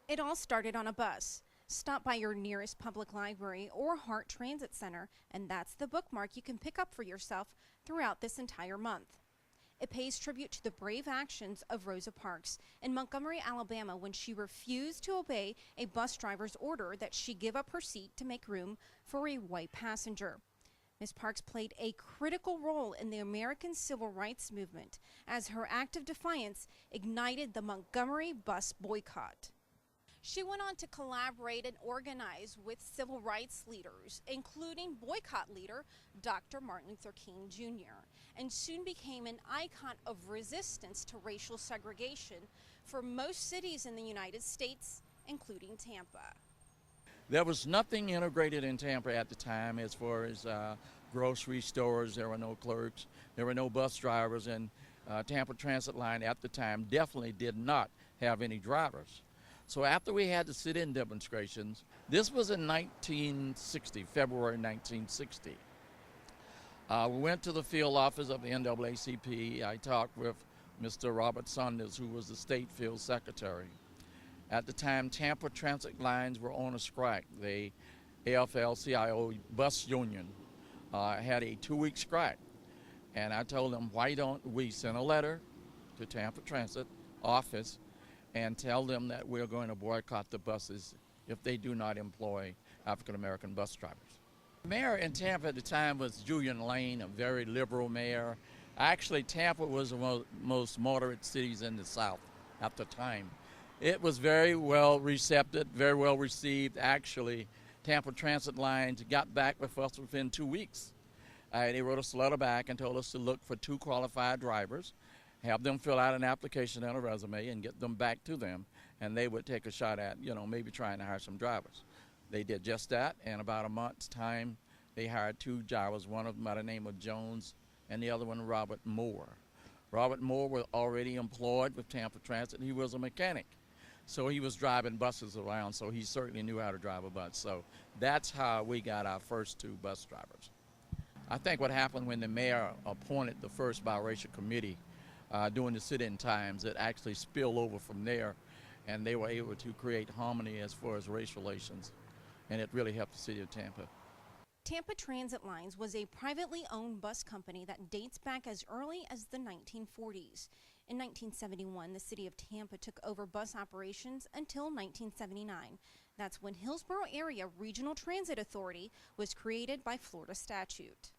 It all started on a bus. Stop by your nearest public library or HART Transit Center, and that's the bookmark you can pick up for yourself throughout this entire month. It pays tribute to the brave actions of Rosa Parks in Montgomery, Alabama, when she refused to obey a bus driver's order that she give up her seat to make room for a white passenger. Ms. Parks played a critical role in the American Civil Rights Movement as her act of defiance ignited the Montgomery bus boycott. She went on to collaborate and organize with civil rights leaders, including boycott leader Dr. Martin Luther King Jr., and soon became an icon of resistance to racial segregation for most cities in the United States, including Tampa. There was nothing integrated in Tampa at the time as far as grocery stores. There were no clerks. There were no bus drivers, and Tampa Transit Line at the time definitely did not have any drivers. So after we had the sit-in demonstrations, this was in 1960, February 1960. We went to the field office of the NAACP. I talked with Mr. Robert Saunders, who was the state field secretary. At the time, Tampa Transit Lines were on a strike. The AFL-CIO bus union had a 2-week strike. And I told them, why don't we send a letter to Tampa Transit office and tell them that we're going to boycott the buses if they do not employ African-American bus drivers. The mayor in Tampa at the time was Julian Lane, a very liberal mayor. Actually, Tampa was one of the most moderate cities in the South at the time. It was very well received, very well received. Actually, Tampa Transit Lines got back with us within 2 weeks. They wrote us a letter back and told us to look for 2 qualified drivers, have them fill out an application and a resume, and get them back to them, and they would take a shot at, maybe trying to hire some drivers. They did just that. In about a month's time, they hired 2 drivers, one of them by the name of Jones and the other one Robert Moore. Robert Moore was already employed with Tampa Transit. He was a mechanic, so he was driving buses around, so he certainly knew how to drive a bus. So that's how we got our first 2 bus drivers. I think what happened when the mayor appointed the first biracial committee during the sit-in times, it actually spilled over from there, and they were able to create harmony as far as race relations, and it really helped the city of Tampa. Tampa Transit Lines was a privately owned bus company that dates back as early as the 1940s. In 1971, the city of Tampa took over bus operations until 1979. That's when Hillsborough Area Regional Transit Authority was created by Florida statute.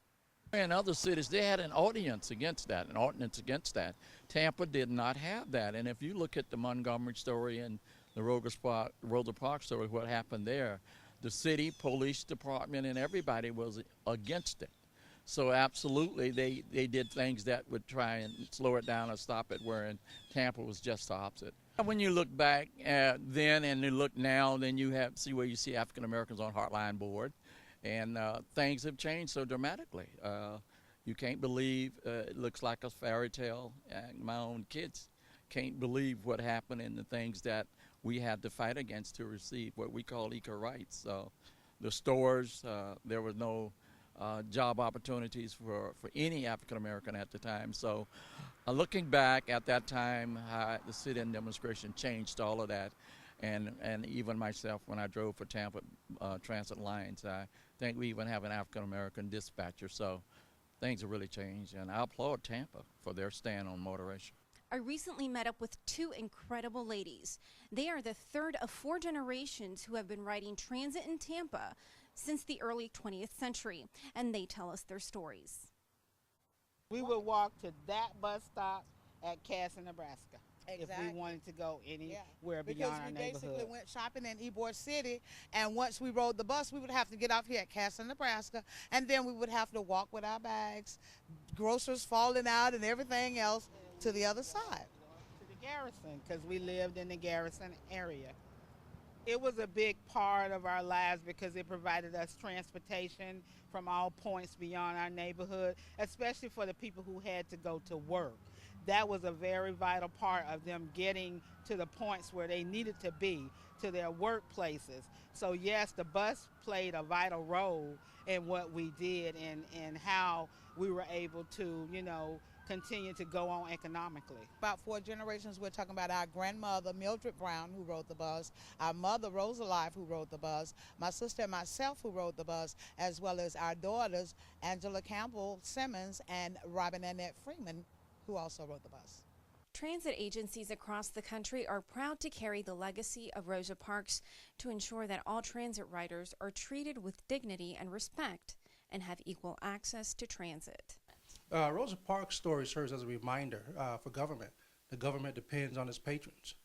In other cities, they had an ordinance against that, Tampa did not have that. And if you look at the Montgomery story and the Rosa Parks story, what happened there, the city, police department, and everybody was against it. So absolutely, they did things that would try and slow it down or stop it, where Tampa was just the opposite. When you look back then and you look now, then you see where you see African Americans on Heartline Board. And things have changed so dramatically. You can't believe, it looks like a fairy tale. My own kids can't believe what happened and the things that we had to fight against to receive what we call equal rights. So the stores, there was no job opportunities for any African American at the time. So looking back at that time, the sit-in demonstration changed all of that. And even myself, when I drove for Tampa Transit Lines, I think we even have an African-American dispatcher. So things have really changed, and I applaud Tampa for their stand on moderation. I recently met up with 2 incredible ladies. They are the 3rd of 4 generations who have been riding transit in Tampa since the early 20th century, and they tell us their stories. We would walk to that bus stop at Castle, Nebraska. Exactly. If we wanted to go anywhere beyond because our we neighborhood. basically went shopping in Ybor City, and once we rode the bus, we would have to get off here at Castle, Nebraska, and then we would have to walk with our bags, groceries falling out and everything else to the other side. To the Garrison, because we lived in the Garrison area. It was a big part of our lives because it provided us transportation from all points beyond our neighborhood, especially for the people who had to go to work. That was a very vital part of them getting to the points where they needed to be, to their workplaces. So yes, the bus played a vital role in what we did and how we were able to, continue to go on economically. About 4 generations, we're talking about our grandmother, Mildred Brown, who rode the bus, our mother, Rosa Parks, who rode the bus, my sister and myself, who rode the bus, as well as our daughters, Angela Campbell Simmons and Robin Annette Freeman, who also rode the bus. Transit agencies across the country are proud to carry the legacy of Rosa Parks to ensure that all transit riders are treated with dignity and respect and have equal access to transit. Rosa Parks' story serves as a reminder for government. The government depends on its patrons.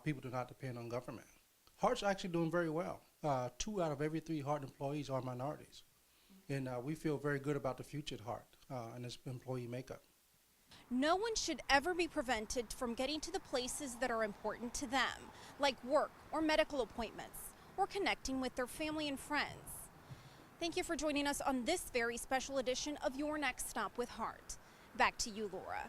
People do not depend on government. HART's actually doing very well. 2 out of every 3 HART employees are minorities. And we feel very good about the future at HART and its employee makeup. No one should ever be prevented from getting to the places that are important to them, like work or medical appointments, or connecting with their family and friends. Thank you for joining us on this very special edition of Your Next Stop with HART. Back to you, Laura.